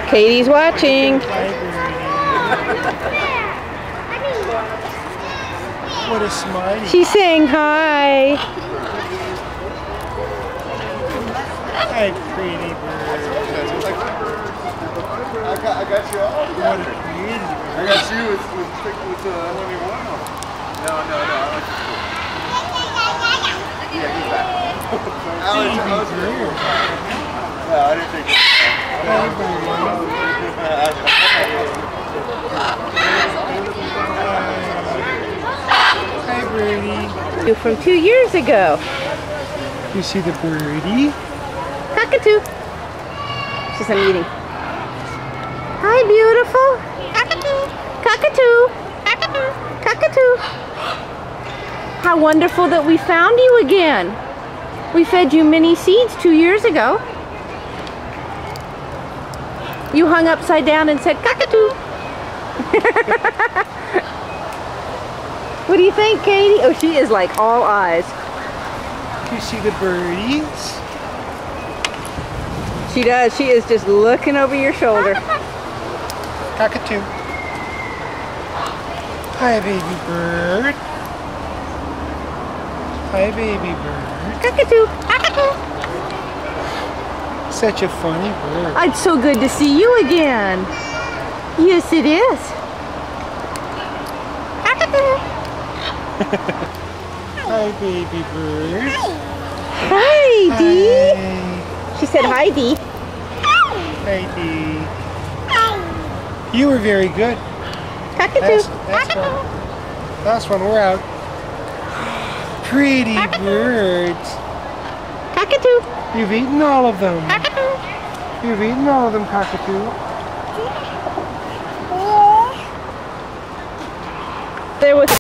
Katie's watching. What a smiley. She's saying hi. Hi, pretty bird. I got you all. What a pretty bird. I got you with only one. No. I like you. Yeah, get back. Alex, no, I didn't think Hi, birdie. From 2 years ago. You see the birdie? Cockatoo. She's eating. Hi, beautiful. Cockatoo. Cockatoo. Cockatoo. Cockatoo. How wonderful that we found you again. We fed you mini seeds 2 years ago. You hung upside down and said cockatoo. What do you think, Katie? Oh, she is like all eyes. You see the birdies? She does. She is just looking over your shoulder. Cockatoo. Hi, baby bird. Hi, baby bird. Cockatoo. Cockatoo. Such a funny bird. It's so good to see you again. Yes, it is. Cockatoo. Hi, baby bird. Hi, Dee. Hi. She said hi, Dee. Hi, Dee. You were very good. Cockatoo. Last one, we're out. Pretty birds. Cockatoo. You've eaten all of them. You've eaten all of them, Cockatoo. There was